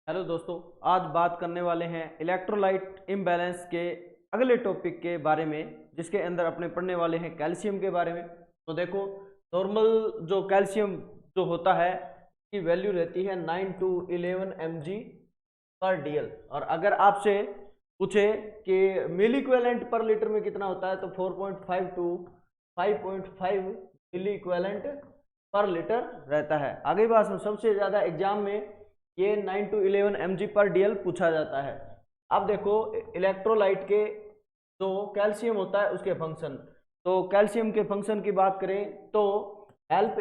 Hello दोस्तों, आज बात करने वाले हैं इलेक्ट्रोलाइट इम्बैलेंस के अगले टॉपिक के बारे में, जिसके अंदर अपने पढ़ने वाले हैं कैल्शियम के बारे में। तो देखो, नॉर्मल जो कैल्शियम जो होता है की वैल्यू रहती है 9 to 11 mg/dl। और अगर आपसे पूछे कि मिली इक्विवेलेंट पर लीटर में कितना होता है तो 4.5 to 5.5 milli equivalent per litre रहता है। आगे बात सुनो, सबसे ज्यादा एग्जाम में ये 9 to 11 mg/dl पूछा जाता है। अब देखो, इलेक्ट्रोलाइट के जो कैल्शियम होता है उसके फंक्शन। तो कैल्शियम के फंक्शन की बात करें तो help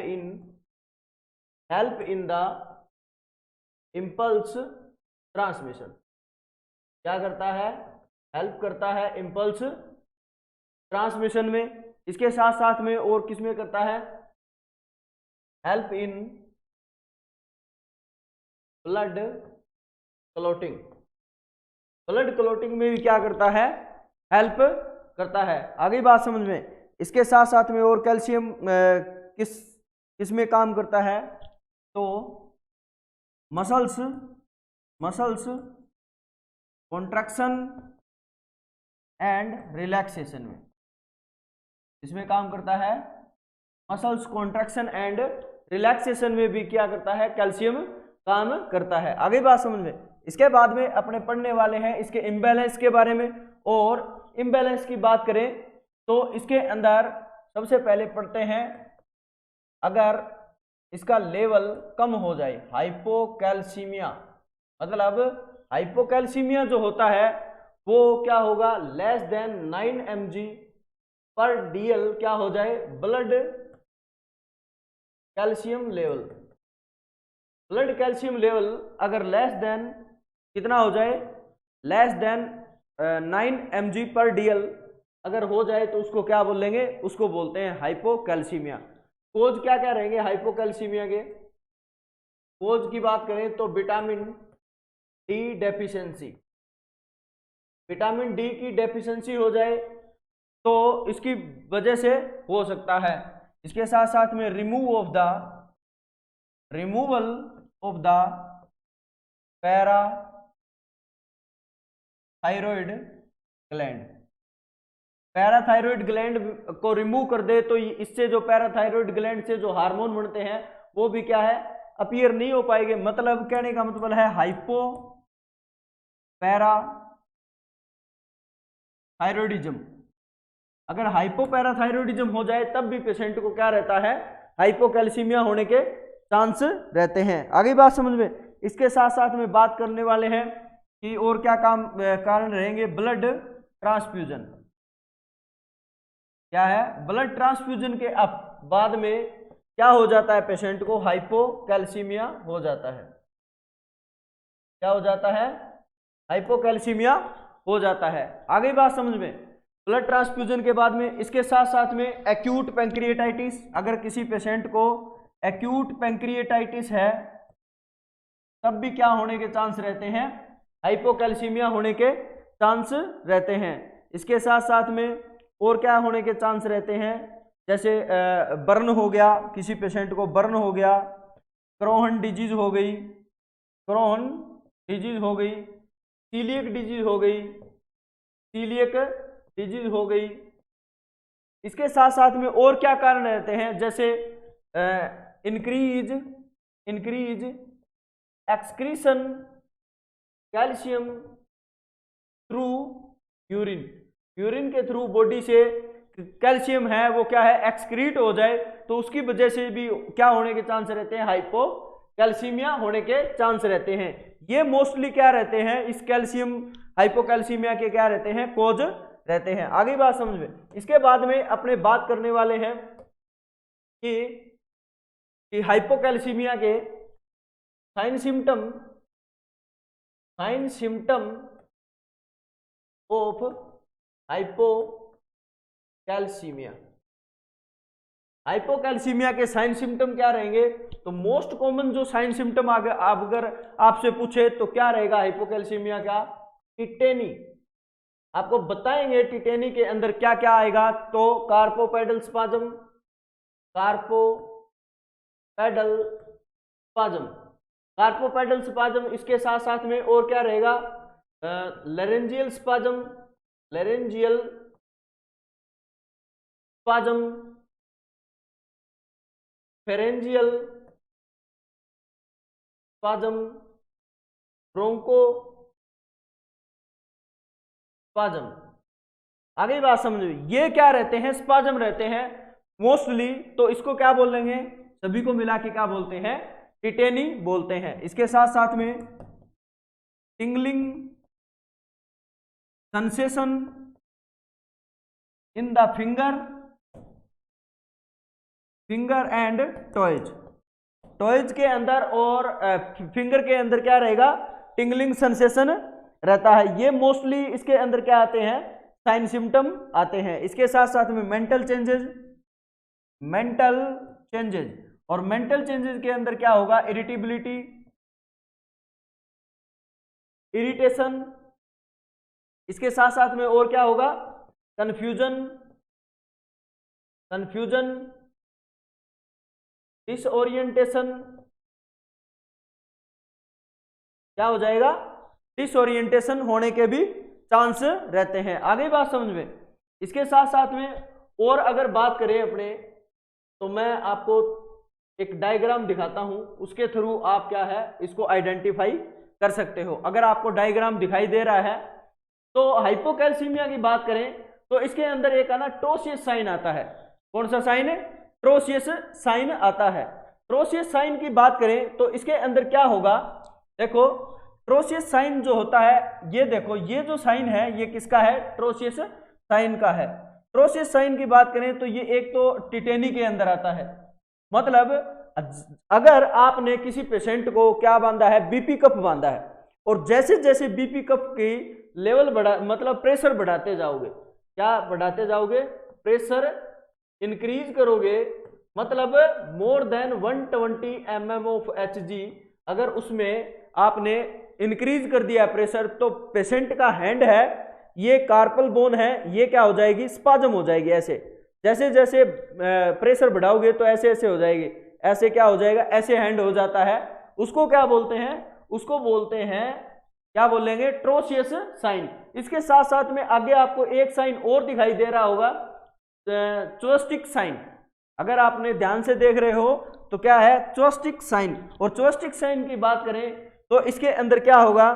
in the impulse transmission. क्या करता है? हेल्प करता है इम्पल्स ट्रांसमिशन में। इसके साथ साथ में और किस में करता है? Help in blood clotting. Blood clotting में भी क्या करता है? हेल्प करता है। आगे बात समझ में। इसके साथ साथ में और कैल्शियम किस में काम करता है? तो मसल्स कॉन्ट्रैक्शन एंड रिलैक्सेशन में। इसमें काम करता है मसल्स कॉन्ट्रैक्शन एंड रिलैक्सेशन में भी क्या करता है? कैल्शियम काम करता है। आगे बात समझ में। इसके बाद में अपने पढ़ने वाले हैं इसके इम्बैलेंस के बारे में। और इम्बैलेंस की बात करें तो इसके अंदर सबसे पहले पढ़ते हैं, अगर इसका लेवल कम हो जाए, हाइपोकैल्सीमिया, मतलब हाइपोकैल्सीमिया जो होता है वो क्या होगा? लेस देन 9 mg/dl क्या हो जाए? ब्लड कैल्शियम लेवल अगर लेस देन कितना हो जाए? लेस देन 9 mg/dl अगर हो जाए तो उसको क्या बोलेंगे? उसको बोलते हैं हाइपोकैल्सीमिया। कोज क्या क्या रहेंगे हाइपोकैल्सीमिया के? कोज की बात करें तो vitamin D deficiency. Vitamin D की डेफिशिएंसी हो जाए तो इसकी वजह से हो सकता है। इसके साथ साथ में removal of the parathyroid gland. Parathyroid gland को रिमूव कर दे तो इससे जो पैराथायरॉइड ग्लैंड से जो हार्मोन बनते हैं वो भी क्या है? अपीयर नहीं हो पाएंगे। मतलब कहने का मतलब है हाइपो पैराथायरॉइडिज्म। अगर हाइपोपैराथायरॉइडिज्म हो जाए तब भी पेशेंट को क्या रहता है? हाइपोकैल्सीमिया होने के चांस रहते हैं। आगे बात समझ में। इसके साथ साथ में बात करने वाले हैं कि और क्या कारण रहेंगे? Blood transfusion. क्या है? ब्लड ट्रांसफ्यूजन के बाद में क्या हो जाता है? पेशेंट को हाइपोकैल्सीमिया हो जाता है। क्या हो जाता है? हाइपोकैल्सीमिया हो जाता है। आगे बात समझ में। ब्लड ट्रांसफ्यूजन के बाद में इसके साथ साथ में एक्यूट पैंक्रिएटाइटिस। अगर किसी पेशेंट को एक्यूट पैंक्रिएटाइटिस है तब भी क्या होने के चांस रहते हैं? हाइपोकैल्सीमिया होने के चांस रहते हैं। इसके साथ साथ में और क्या होने के चांस रहते हैं? जैसे बर्न हो गया, किसी पेशेंट को बर्न हो गया, क्रोहन डिजीज हो गई, सीलियक डिजीज हो गई। इसके साथ साथ में और क्या कारण रहते हैं? जैसे increase excretion calcium through urine के थ्रू बॉडी से कैल्शियम है वो क्या है? एक्सक्रीट हो जाए तो उसकी वजह से भी क्या होने के चांस रहते हैं? हाइपोकैल्सीमिया होने के चांस रहते हैं। ये मोस्टली क्या रहते हैं? इस कैल्शियम हाइपोकैल्सीमिया के क्या रहते हैं? कोज रहते हैं। आगे बात समझ में। इसके बाद में अपने बात करने वाले हैं कि हाइपोकैल्सीमिया के साइन सिम्टम ऑफ हाइपोकैल्सीमिया के साइन सिम्टम क्या रहेंगे? तो मोस्ट कॉमन जो साइन सिम्टम अगर आपसे पूछे तो क्या रहेगा हाइपोकैल्सीमिया का? टिटेनी। आपको बताएंगे टिटेनी के अंदर क्या क्या आएगा। तो कार्पोपेडल स्पाज्म, कार्पोपेडल स्पाज्म, इसके साथ साथ में और क्या रहेगा, laryngeal spasm, laryngeal spasm, pharyngeal spasm, bronchospasm. आगे बात समझो, ये क्या रहते हैं, स्पाज्म रहते हैं मोस्टली, तो इसको क्या बोलेंगे, सभी को मिला के क्या बोलते हैं, टिटेनी बोलते हैं। इसके साथ साथ में tingling sensation in the finger and toys, toys के अंदर और फिंगर के अंदर क्या रहेगा, टिंगलिंग सेंसेशन रहता है। ये मोस्टली इसके अंदर क्या आते हैं, साइन सिम्टम आते हैं। इसके साथ साथ में मेंटल चेंजेस, और मेंटल चेंजेस के अंदर क्या होगा, इरिटेबिलिटी, इरिटेशन। इसके साथ साथ में और क्या होगा, कंफ्यूजन, डिसओरिएंटेशन, क्या हो जाएगा, डिसओरिएंटेशन होने के भी चांस रहते हैं। आगे बात समझ में। इसके साथ साथ में और अगर बात करें अपने, तो मैं आपको एक डायग्राम दिखाता हूं, उसके थ्रू आप क्या है इसको आइडेंटिफाई कर सकते हो। अगर आपको डायग्राम दिखाई दे रहा है, तो हाइपोकैल्सीमिया की बात करें तो इसके अंदर एक ना ट्रोसियस साइन आता है। कौन सा साइन है, ट्रोसियस साइन आता है। ट्रोसियस साइन की बात करें तो इसके अंदर क्या होगा, देखो ट्रोसियस साइन जो होता है, ये देखो ये जो साइन है ये किसका है, ट्रोसियस साइन का है। ट्रोसियस साइन की बात करें तो ये एक तो टिटेनी के अंदर आता है, मतलब अगर आपने किसी पेशेंट को क्या बांधा है, बीपी कप बांधा है, और जैसे जैसे बीपी कप की लेवल बढ़ा, मतलब प्रेशर बढ़ाते जाओगे, क्या बढ़ाते जाओगे, प्रेशर इंक्रीज करोगे, मतलब more than 120 mm of Hg, अगर उसमें आपने इंक्रीज कर दिया प्रेशर, तो पेशेंट का हैंड है, ये कार्पल बोन है, ये क्या हो जाएगी, स्पाज्म हो जाएगी। ऐसे जैसे जैसे प्रेशर बढ़ाओगे तो ऐसे ऐसे हो जाएगी, ऐसे क्या हो जाएगा, ऐसे हैंड हो जाता है। उसको क्या बोलते हैं, उसको बोलते हैं, क्या बोलेंगे, ट्रोसियस साइन। इसके साथ साथ में आगे आपको एक साइन और दिखाई दे रहा होगा, चोस्टिक साइन। अगर आपने ध्यान से देख रहे हो तो क्या है, चोस्टिक साइन। और चोस्टिक साइन की बात करें तो इसके अंदर क्या होगा,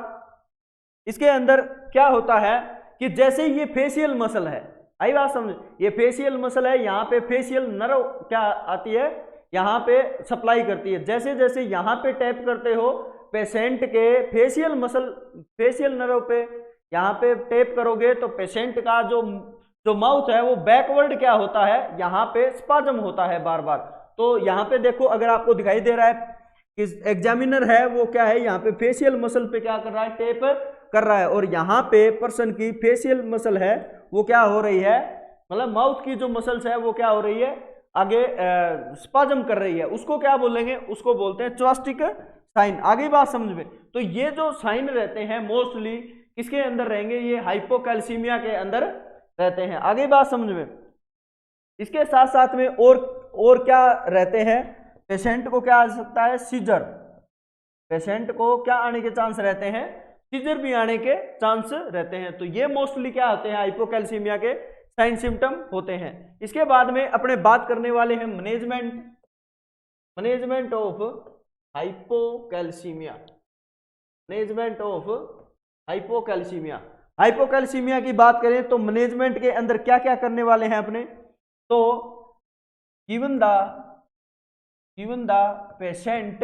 इसके अंदर क्या होता है कि जैसे ये फेशियल मसल है, आई बात समझ, ये फेशियल मसल है, यहाँ पे फेशियल नर्व क्या आती है, यहाँ पे सप्लाई करती है। जैसे जैसे यहाँ पे टैप करते हो पेशेंट के फेशियल मसल, फेशियल नर्व पे यहाँ पे टैप करोगे तो पेशेंट का जो माउथ है वो बैकवर्ड क्या होता है, यहाँ पे स्पाज्म होता है बार बार। तो यहाँ पे देखो, अगर आपको दिखाई दे रहा है कि एग्जामिनर है वो क्या है, यहाँ पे फेशियल मसल पे क्या कर रहा है, टेप कर रहा है, और यहाँ पे पर्सन की फेशियल मसल है वो क्या हो रही है, मतलब माउथ की जो मसल्स है वो क्या हो रही है, आगे स्पाज्म कर रही है। उसको क्या बोलेंगे, उसको बोलते हैं चोस्टिक साइन। आगे बात समझ में। तो ये जो साइन रहते हैं मोस्टली किसके अंदर रहेंगे, ये हाइपोकैल्सीमिया के अंदर रहते हैं। आगे बात समझ में। इसके साथ साथ में और क्या रहते हैं, पेशेंट को क्या आ सकता है, सीजर। पेशेंट को क्या आने के चांस रहते हैं, सीजर भी आने के चांस रहते हैं। तो ये मोस्टली क्या होते हैं, हाइपोकैल्सीमिया के साइन सिम्टम होते हैं। इसके बाद में अपने बात करने वाले हैं management of hypocalcaemia, management of hypocalcaemia. Hypocalcaemia की बात करें तो मैनेजमेंट के अंदर क्या क्या करने वाले हैं अपने, तो given the patient,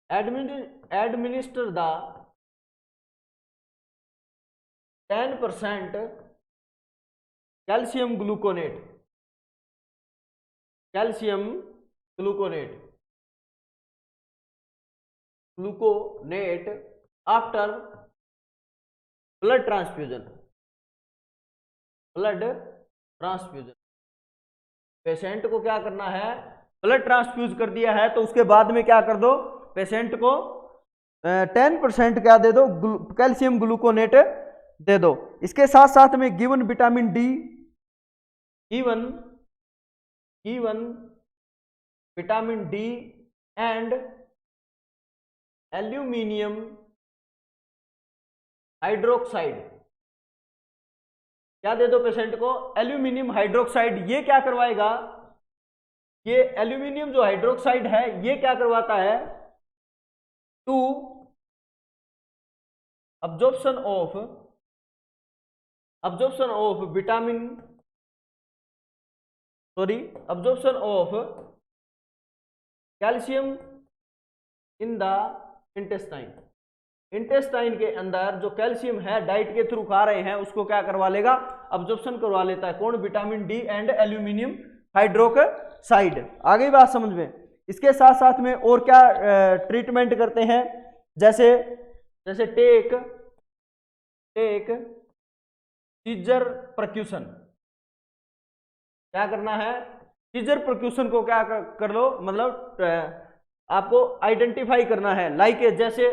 administer the 10% calcium gluconate after blood transfusion। Patient को क्या करना है, ब्लड ट्रांसफ्यूज कर दिया है तो उसके बाद में क्या कर दो, पेशेंट को 10% क्या दे दो, कैल्शियम ग्लूकोनेट दे दो। इसके साथ साथ में given vitamin D, given vitamin D and aluminium hydroxide, क्या दे दो पेशेंट को? Aluminium hydroxide. ये क्या करवाएगा? ये एल्यूमिनियम जो हाइड्रोक्साइड है ये क्या करवाता है? To absorption of vitamin, absorption of calcium in the intestine के अंदर जो कैल्शियम है डाइट के थ्रू खा रहे हैं उसको क्या करवा लेगा? अब्जॉर्प्शन करवा लेता है। कौन? Vitamin D and aluminium hydroxide. आगे बात समझ में। इसके साथ साथ में और क्या ट्रीटमेंट करते हैं? जैसे टेक सीजर परक्यूशन। क्या करना है? सीजर परक्यूशन को क्या कर लो, मतलब आपको आइडेंटिफाई करना है। लाइक जैसे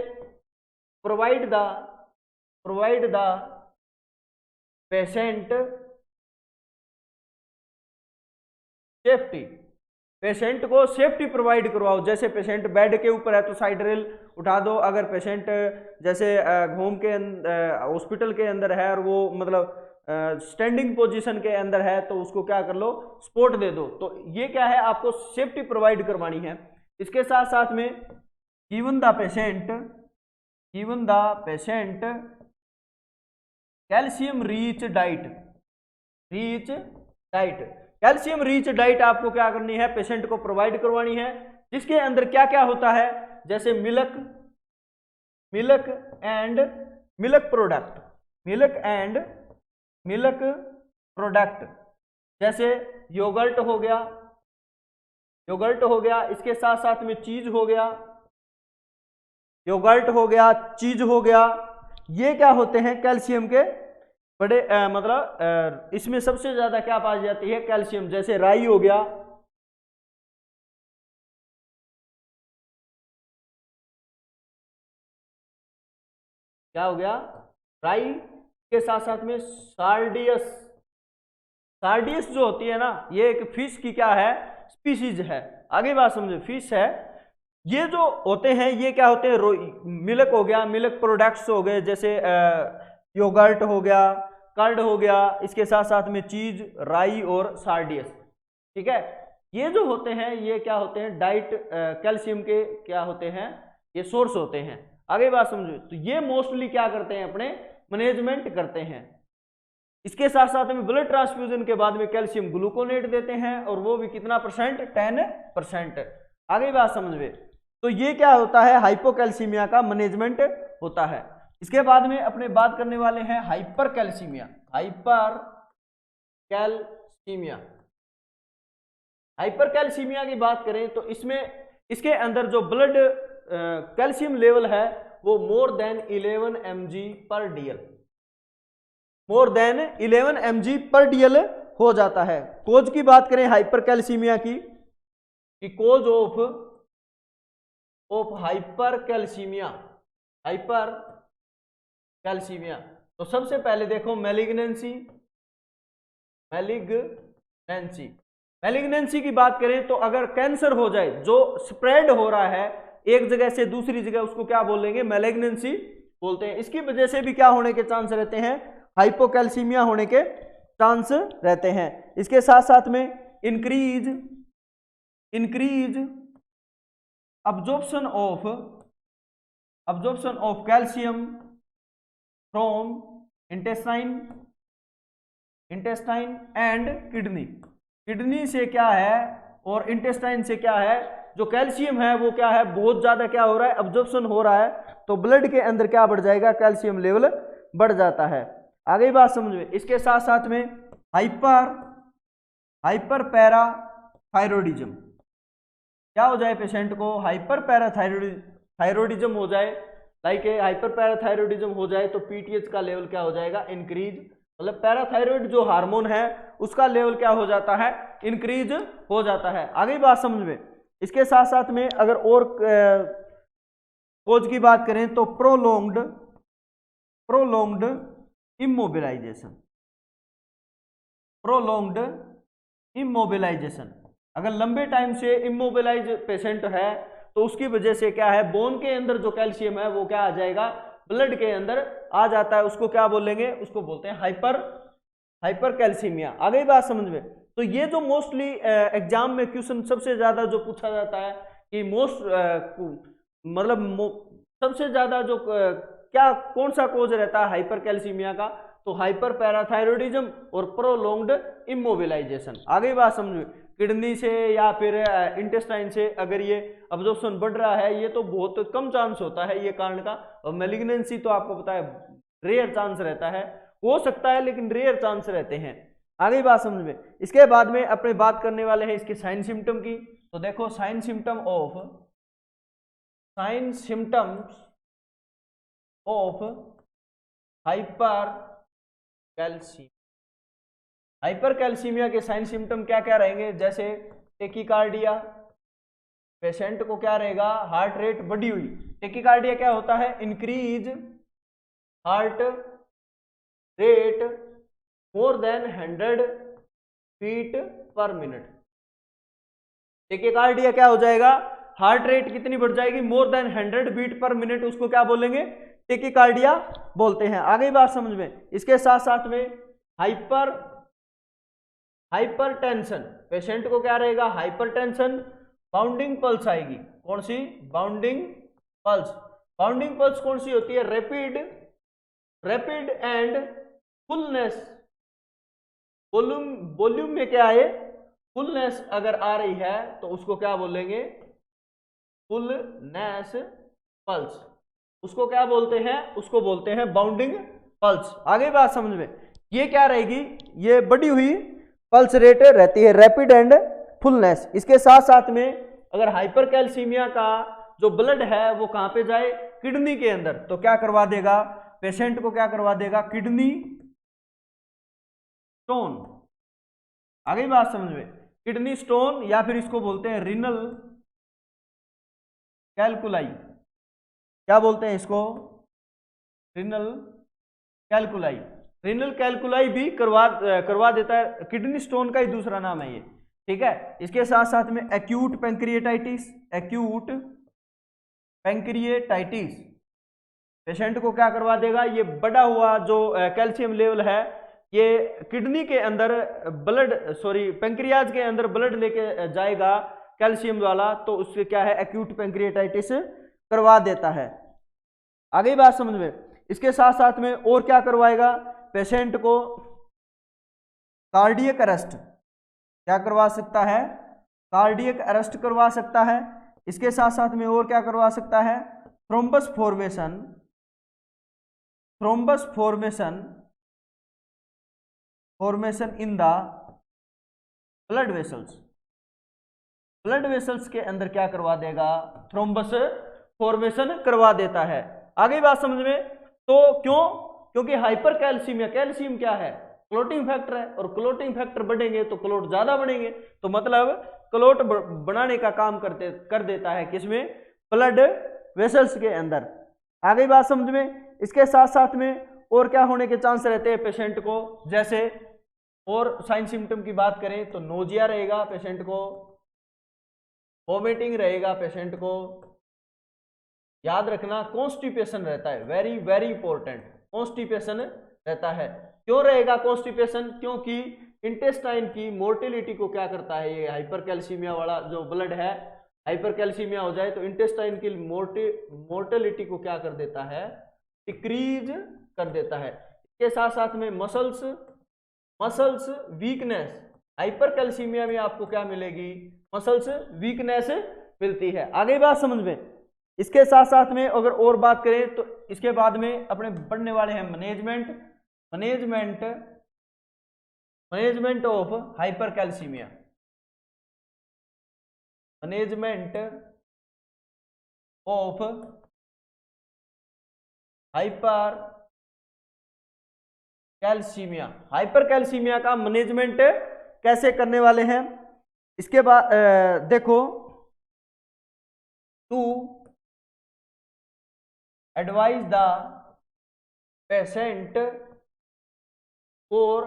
provide the patient safety, patient को सेफ्टी प्रोवाइड करवाओ। जैसे पेशेंट बेड के ऊपर है तो साइड रेल उठा दो। अगर पेशेंट जैसे होम के हॉस्पिटल के अंदर है और वो मतलब स्टैंडिंग पोजीशन के अंदर है तो उसको क्या कर लो? सपोर्ट दे दो। तो ये क्या है? आपको सेफ्टी प्रोवाइड करवानी है। इसके साथ साथ में given the patient calcium rich diet, calcium rich diet आपको क्या करनी है? पेशेंट को प्रोवाइड करवानी है, जिसके अंदर क्या क्या होता है? जैसे मिल्क एंड मिल्क प्रोडक्ट, जैसे योगर्ट हो गया, इसके साथ साथ में चीज हो गया, योगर्ट हो गया, चीज हो गया। ये क्या होते हैं? कैल्शियम के बड़े मतलब इसमें सबसे ज्यादा क्या पाई जाती है? कैल्शियम। जैसे राई हो गया, क्या हो गया? राई के साथ साथ में सार्डियस जो होती है ना, ये एक फिश की क्या है? स्पीशीज है। आगे बात समझो, फिश है। ये जो होते हैं ये क्या होते हैं? मिल्क हो गया, मिल्क प्रोडक्ट्स हो गए, जैसे योगर्ट हो गया, कर्ड हो गया, इसके साथ साथ में चीज, राई और सार्डियस। ठीक है, ये जो होते हैं ये क्या होते हैं? डाइट कैल्शियम के क्या होते हैं? ये सोर्स होते हैं। आगे बात समझो, तो ये मोस्टली क्या करते हैं? अपने मैनेजमेंट करते हैं। इसके साथ साथ में ब्लड ट्रांसफ्यूजन के बाद में कैल्शियम ग्लूकोनेट देते हैं, और वो भी कितना परसेंट? 10%। आगे बात समझ में। तो ये क्या होता है? हाइपोकैल्सीमिया का मैनेजमेंट होता है। इसके बाद में अपने बात करने वाले हैं हाइपरकैल्सीमिया। हाइपरकैल्सीमिया की बात करें तो इसके अंदर जो ब्लड कैल्शियम लेवल है वो मोर देन 11 mg पर DL, मोर देन 11 mg पर DL हो जाता है। कोज की बात करें हाइपरकैल्सीमिया की, कोज ऑफ हाइपरकैल्सीमिया, तो सबसे पहले देखो मैलिग्नेंसी की बात करें तो अगर कैंसर हो जाए जो स्प्रेड हो रहा है एक जगह से दूसरी जगह, उसको क्या बोलेंगे? मैलिग्नेंसी बोलते हैं। इसकी वजह से भी क्या होने के चांस रहते हैं? हाइपोकैल्सीमिया होने के चांस रहते हैं। इसके साथ साथ में increase absorption of calcium from intestine and kidney से क्या है और इंटेस्टाइन से क्या है? जो कैल्शियम है वो क्या है? बहुत ज्यादा क्या हो रहा है? अब्जॉर्प्शन हो रहा है, तो ब्लड के अंदर क्या बढ़ जाएगा? कैल्शियम लेवल बढ़ जाता है। आगे बात समझिए। इसके साथ साथ में हाइपर पैराथायरॉयडिज्म, क्या हो जाए पेशेंट को? हाइपर पैराथायरॉयडिज्म हो जाए। लाइक हाइपर पैराथायरॉयडिज्म हो जाए तो पीटीएच का लेवल क्या हो जाएगा? इंक्रीज, मतलब पैराथायरॉयड जो हार्मोन है उसका लेवल क्या हो जाता है? इंक्रीज हो जाता है। आगे बात समझ में। इसके साथ साथ में अगर और कोज की बात करें तो प्रोलोंग्ड इमोबिलाइजेशन, प्रोलॉन्ग्ड इमोबिलाइजेशन। अगर लंबे टाइम से इमोबिलाइज पेशेंट है तो उसकी वजह से क्या है, बोन के अंदर जो कैल्शियम है वो क्या आ जाएगा, ब्लड के अंदर आ जाता है। उसको क्या बोलेंगे, उसको बोलते हैं हाइपर कैल्सीमिया। आ गई बात समझ में। तो ये जो मोस्टली एग्जाम में क्वेश्चन सबसे ज्यादा जो पूछा जाता है कि सबसे ज्यादा जो क्या कौन सा कोज रहता है हाइपर कैल्सीमिया का, तो हाइपर पैराथायरॉयडिज्म और प्रोलॉन्ग्ड इमोबिलाइजेशन। आगे बात समझ, किडनी से या फिर इंटेस्टाइन से अगर ये अब्जॉर्प्शन बढ़ रहा है, ये तो बहुत कम चांस होता है ये कारण का। और मैलिग्नेंसी तो आपको पता है रेयर चांस रहता है, हो सकता है लेकिन रेयर चांस रहते हैं। आगे बात समझ में। इसके बाद में अपने बात करने वाले हैं इसके साइन सिम्टम की। तो देखो sign symptoms of hypercalcaemia के साइन सिम्टम क्या क्या रहेंगे, जैसे टेकिकार्डिया, पेशेंट को क्या रहेगा, हार्ट रेट बढ़ी हुई। टेकिकार्डिया क्या होता है, increase heart rate more than 100 beat per minute. Tachycardia क्या हो जाएगा, हार्ट रेट कितनी बढ़ जाएगी, more than 100 beat per minute, उसको क्या बोलेंगे, टेकिकार्डिया बोलते हैं। आगे बात समझ में। इसके साथ साथ में हाइपरटेंशन, पेशेंट को क्या रहेगा, हाइपरटेंशन, बाउंडिंग पल्स आएगी। कौन सी, बाउंडिंग पल्स। बाउंडिंग पल्स कौन सी होती है, रैपिड एंड फुलनेस। वॉल्यूम में क्या है, फुलनेस अगर आ रही है तो उसको क्या बोलेंगे, फुलनेस पल्स, उसको क्या बोलते हैं, उसको बोलते हैं बाउंडिंग पल्स। आगे बात समझ में। ये क्या रहेगी, ये बढ़ी हुई पल्स रेट रहती है, रैपिड एंड फुलनेस। इसके साथ साथ में अगर हाइपर कैल्सीमिया का जो ब्लड है वो कहां पे जाए, किडनी के अंदर, तो क्या करवा देगा, पेशेंट को क्या करवा देगा, किडनी स्टोन। आगे बात समझ में, किडनी स्टोन या फिर इसको बोलते हैं रिनल कैलकुलाई। क्या बोलते हैं इसको, रिनल कैलकुलाई। रिनल कैलकुलाई भी करवा देता है, किडनी स्टोन का ही दूसरा नाम है ये, ठीक है। इसके साथ साथ में एक्यूट पैंक्रिएटाइटिस, पेशेंट को क्या करवा देगा, ये बढ़ा हुआ जो कैल्शियम लेवल है, ये किडनी के अंदर पैंक्रियाज के अंदर ब्लड लेके जाएगा कैल्शियम वाला, तो उससे क्या है, एक्यूट पैंक्रिएटाइटिस करवा देता है। आगे बात समझ में। इसके साथ साथ में और क्या करवाएगा, पेशेंट को कार्डियक अरेस्ट, क्या करवा सकता है, कार्डियक अरेस्ट करवा सकता है। इसके साथ साथ में और क्या करवा सकता है, thrombus formation in the blood vessels के अंदर क्या करवा देगा, थ्रोम्बस फॉर्मेशन करवा देता है। आगे बात समझ में। तो क्योंकि हाइपर कैल्सीमिया, कैल्शियम क्या है, क्लोटिंग फैक्टर है, और क्लोटिंग फैक्टर बढ़ेंगे तो क्लोट ज्यादा बढ़ेंगे, तो मतलब क्लोट बनाने का काम कर देता है किसमें, ब्लड वेसल्स के अंदर। आगे बात समझ में। इसके साथ साथ में और क्या होने के चांस रहते हैं पेशेंट को, जैसे और साइन सिम्टम की बात करें तो नोजिया रहेगा पेशेंट को, वोमिटिंग रहेगा पेशेंट को, याद रखना कॉन्स्टिपेशन रहता है, वेरी वेरी इंपॉर्टेंट, कॉन्स्टिपेशन रहता है। क्यों रहेगा कॉन्स्टिपेशन, क्योंकि इंटेस्टाइन की मोर्टेलिटी को क्या करता है, ये हाइपर कैल्सीमिया वाला जो ब्लड है, हाइपर कैल्सीमिया हो जाए तो इंटेस्टाइन की मोर्टेलिटी को क्या कर देता है, डिक्रीज कर देता है। इसके साथ साथ में मसल्स वीकनेस, हाइपर कैल्सीमिया में आपको क्या मिलेगी, मसल्स वीकनेस मिलती है। आगे बात समझ में। इसके साथ साथ में अगर और बात करें तो इसके बाद में अपने पढ़ने वाले हैं management of hypercalcaemia, management of hypercalcaemia का मैनेजमेंट कैसे करने वाले हैं। इसके बाद देखो, to advise the patient for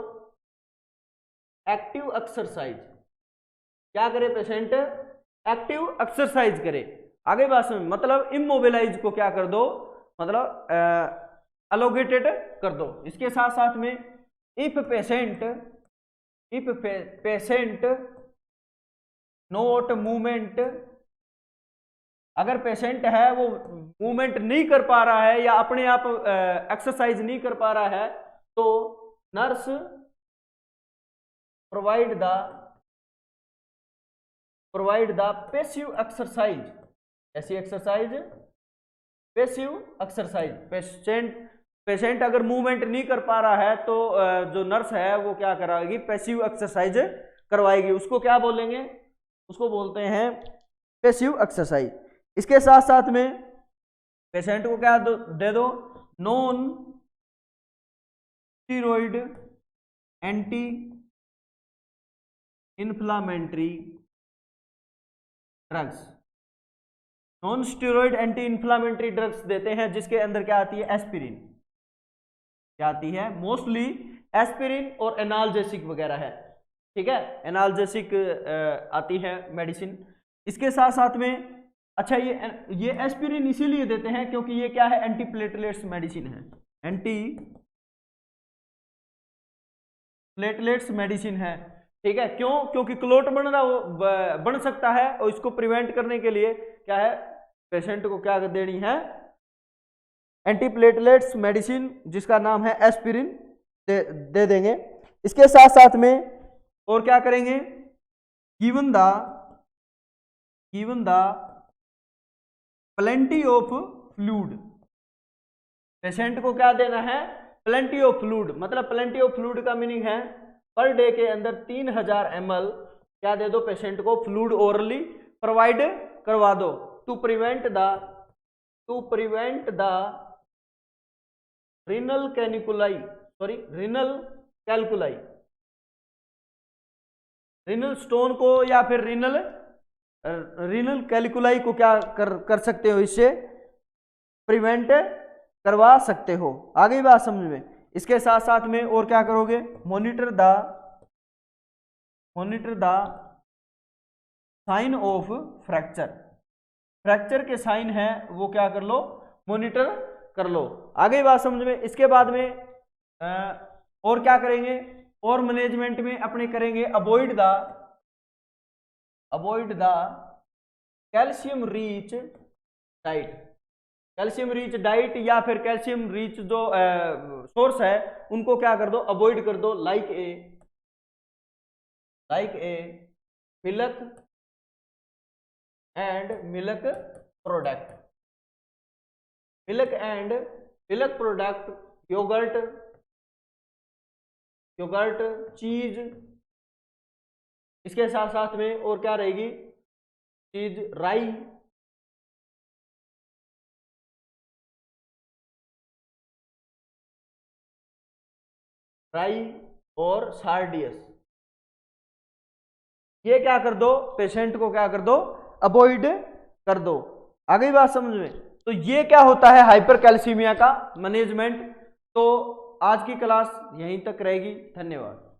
active exercise. क्या करे पेशेंट? एक्टिव एक्सरसाइज करे। आगे बात समझ, मतलब इमोबिलाइज को क्या कर दो, मतलब अलोकेटेड कर दो। इसके साथ साथ में इफ पेशेंट नोट मूवमेंट, अगर पेशेंट है वो मूवमेंट नहीं कर पा रहा है या अपने आप एक्सरसाइज नहीं कर पा रहा है, तो nurse provide the passive exercise. ऐसी एक्सरसाइज पैसिव एक्सरसाइज। पेशेंट अगर मूवमेंट नहीं कर पा रहा है तो जो नर्स है वो क्या कराएगी? पैसिव एक्सरसाइज करवाएगी। उसको क्या बोलेंगे? उसको बोलते हैं पैसिव एक्सरसाइज। इसके साथ साथ में पेशेंट को क्या दे दो? Non steroid anti inflammatory drugs. Non steroid anti inflammatory drugs देते हैं, जिसके अंदर क्या आती है? एस्पिरिन। क्या आती है? मोस्टली एस्पिरिन और एनाल्जेसिक वगैरह है, ठीक है, एनाल्जेसिक आती है मेडिसिन। इसके साथ साथ में अच्छा ये एस्पिरिन इसीलिए देते हैं क्योंकि ये क्या है? एंटी प्लेटलेट्स मेडिसिन है। एंटी प्लेटलेट्स मेडिसिन है, ठीक है। क्यों? क्योंकि क्लोट बन सकता है और इसको प्रिवेंट करने के लिए क्या है? पेशेंट को क्या देनी है? एंटीप्लेटलेट्स मेडिसिन, जिसका नाम है एस्पिरिन, दे देंगे। इसके साथ साथ में और क्या करेंगे? Given the plenty of fluid. Patient को क्या देना है? Plenty of fluid. मतलब प्लेंटी ऑफ फ्लूइड का मीनिंग है पर डे के अंदर 3000 ml क्या दे दो पेशेंट को? फ्लूइड ओरली प्रोवाइड करवा दो, to prevent the renal calculi. Renal stone को या फिर रीनल कैलकुलाई को क्या कर सकते हो? इससे प्रिवेंट करवा सकते हो। आगे बात समझ में। इसके साथ साथ में और क्या करोगे? Monitor the sign of fracture के साइन है वो क्या कर लो? मॉनिटर कर लो। आगे बात समझ में। इसके बाद में और क्या करेंगे? और मैनेजमेंट में अपने करेंगे avoid the calcium rich diet. Calcium rich diet या फिर कैल्शियम रिच जो सोर्स है उनको क्या कर दो? अवॉइड कर दो। Like a milk and milk product, yoghurt, cheese. इसके साथ साथ में और क्या रहेगी? चीज, राई और सार्डियस। ये क्या कर दो? पेशेंट को क्या कर दो? अवॉइड कर दो। आगे बात समझ में। तो ये क्या होता है? हाइपरकैल्सीमिया का मैनेजमेंट। तो आज की क्लास यहीं तक रहेगी। धन्यवाद।